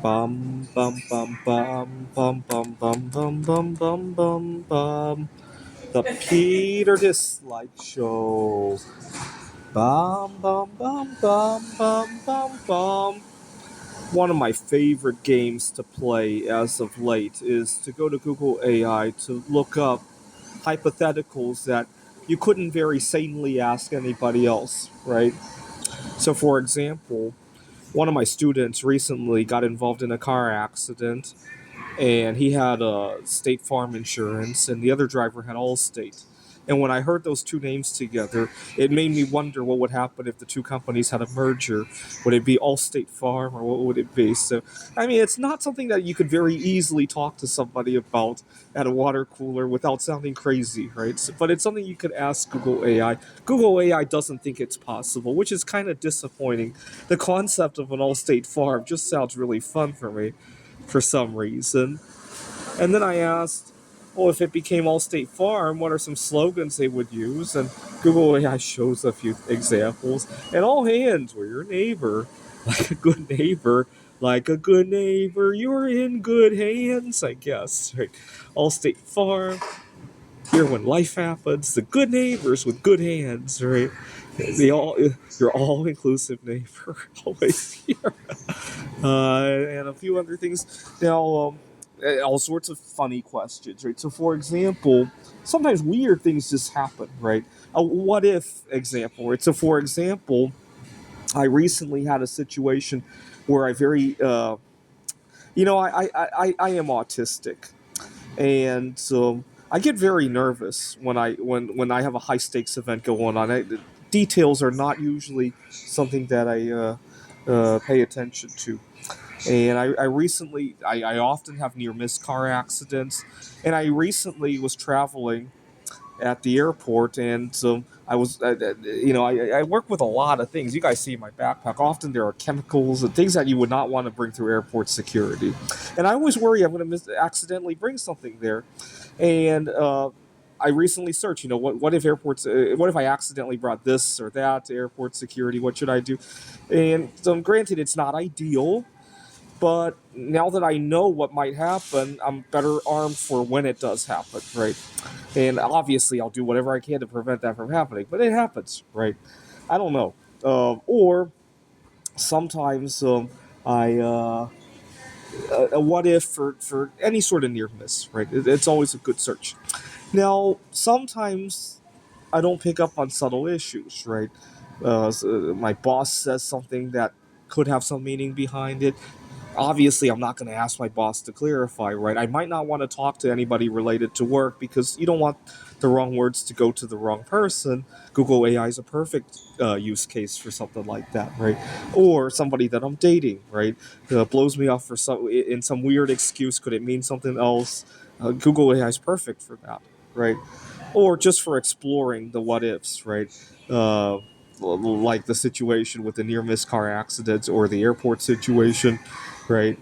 Bum bum bum bum bum bum bum bum bum bum bum bum. The Peter Dislike Show. Bum bum bum bum bum bum bum. One of my favorite games to play as of late is to go to Google AI to look up hypotheticals that you couldn't very sanely ask anybody else, right? So, for example, one of my students recently got involved in a car accident, and he had State Farm insurance, and the other driver had Allstate. And when I heard those two names together, it made me wonder what would happen if the two companies had a merger. Would it be Allstate Farm, or what would it be? So, I mean, it's not something that you could very easily talk to somebody about at a water cooler without sounding crazy, right? So, but it's something you could ask Google AI. Google AI doesn't think it's possible, which is kind of disappointing. The concept of an Allstate Farm just sounds really fun for me for some reason. And then I asked, well, if it became Allstate Farm, what are some slogans they would use? And Google AI shows a few examples. And all hands, we're your neighbor. Like a good neighbor. Like a good neighbor, you're in good hands, I guess. Right? Allstate Farm, here when life happens, the good neighbors with good hands, right? Your all-inclusive neighbor, always here. And a few other things. Now, all sorts of funny questions, right? So, for example, sometimes weird things just happen, right? A what if example, right? So, for example, I recently had a situation where I very, I am autistic, and so I get very nervous when I have a high stakes event going on. The details are not usually something that I pay attention to. And I recently, I often have near miss car accidents, and I recently was traveling at the airport, and I was, I work with a lot of things. You guys see in my backpack, often there are chemicals and things that you would not want to bring through airport security. And I always worry I'm going to accidentally bring something there. And I recently searched, what if airports, what if I accidentally brought this or that to airport security? What should I do? And granted, it's not ideal, but now that I know what might happen, I'm better armed for when it does happen, right? And obviously, I'll do whatever I can to prevent that from happening, but it happens, right? I don't know. Or sometimes I what if for any sort of near miss, right? It's always a good search. Now, sometimes I don't pick up on subtle issues, right? My boss says something that could have some meaning behind it. Obviously, I'm not going to ask my boss to clarify, right? I might not want to talk to anybody related to work because you don't want the wrong words to go to the wrong person. Google AI is a perfect use case for something like that, right? Or somebody that I'm dating, right? Blows me off for some weird excuse. Could it mean something else? Google AI is perfect for that, right? Or just for exploring the what ifs, right? Uh, like the situation with the near miss car accidents or the airport situation, right?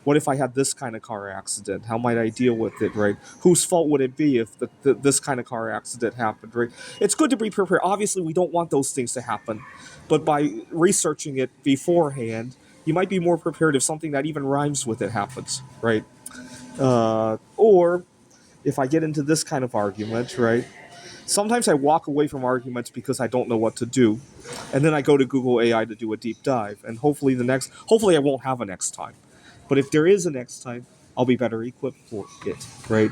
What if I had this kind of car accident? How might I deal with it, right? Whose fault would it be if this kind of car accident happened, right? It's good to be prepared. Obviously, we don't want those things to happen, but by researching it beforehand, you might be more prepared if something that even rhymes with it happens, right? Or if I get into this kind of argument, right? Sometimes I walk away from arguments because I don't know what to do, and then I go to Google AI to do a deep dive, and hopefully I won't have a next time. But if there is a next time, I'll be better equipped for it, right?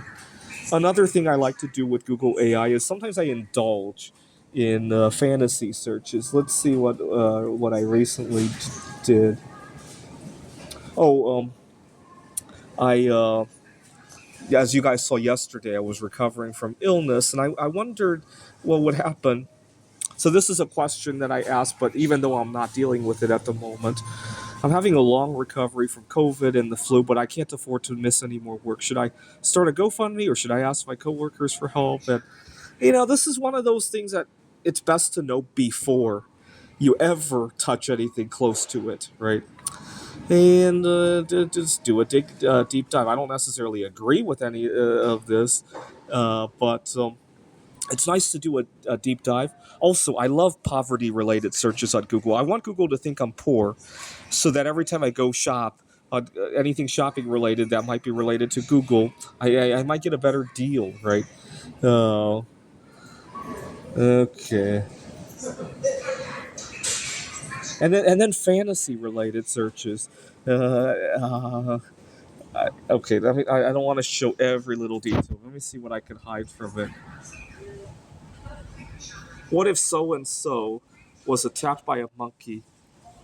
Another thing I like to do with Google AI is sometimes I indulge in fantasy searches. Let's see what I recently did. Oh, I as you guys saw yesterday, I was recovering from illness, and I wondered what would happen. So this is a question that I asked, but even though I'm not dealing with it at the moment, I'm having a long recovery from COVID and the flu, but I can't afford to miss any more work. Should I start a GoFundMe or should I ask my coworkers for help? And this is one of those things that it's best to know before you ever touch anything close to it, right? And just do a deep dive. I don't necessarily agree with any of this, but it's nice to do a deep dive. Also, I love poverty related searches on Google. I want Google to think I'm poor so that every time I go shop, anything shopping related that might be related to Google, I might get a better deal, right? Oh, okay. And then fantasy related searches. Uh, uh, okay, I don't want to show every little detail. Let me see what I can hide from it. What if so and so was attacked by a monkey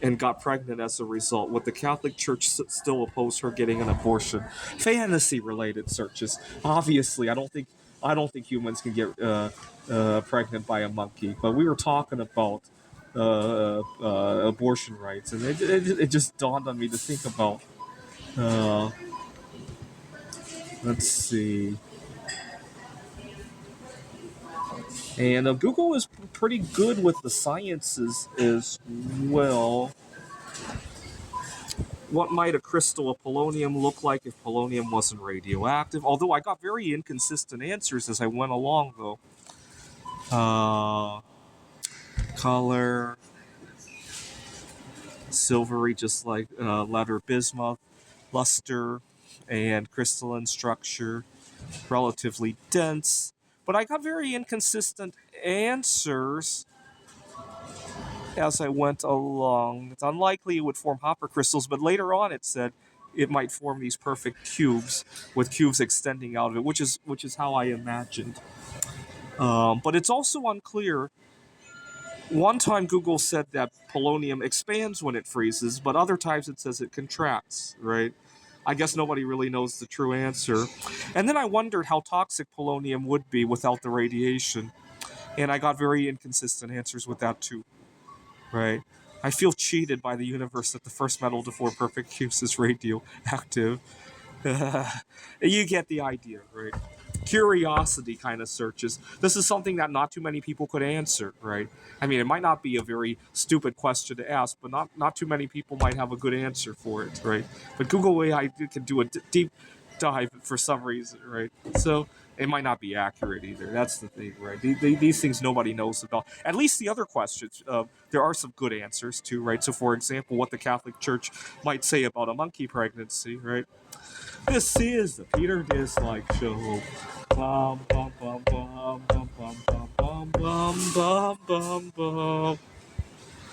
and got pregnant as a result? Would the Catholic Church still oppose her getting an abortion? Fantasy related searches. Obviously, I don't think humans can get pregnant by a monkey. But we were talking about abortion rights, and it just dawned on me to think about. Uh, let's see. And Google is pretty good with the sciences as well. What might a crystal of polonium look like if polonium wasn't radioactive? Although I got very inconsistent answers as I went along, though. Uh, color, silvery, just like letter bismuth, luster, and crystalline structure, relatively dense. But I got very inconsistent answers as I went along. It's unlikely it would form Hopper crystals, but later on it said it might form these perfect cubes with cubes extending out of it, which is how I imagined. But it's also unclear. One time Google said that polonium expands when it freezes, but other times it says it contracts, right? I guess nobody really knows the true answer. And then I wondered how toxic polonium would be without the radiation. And I got very inconsistent answers with that too, right? I feel cheated by the universe that the first metal to form perfect cubes is radioactive. You get the idea, right? Curiosity kind of searches. This is something that not too many people could answer, right? I mean, it might not be a very stupid question to ask, but not too many people might have a good answer for it, right? But Google AI can do a deep dive for some reason, right? So it might not be accurate either. That's the thing, right? These things nobody knows about. At least the other questions, there are some good answers too, right? So, for example, what the Catholic Church might say about a monkey pregnancy, right? This is the Peter Dislike Show. Bum, bum, bum, bum, bum, bum, bum, bum, bum, bum, bum, bum.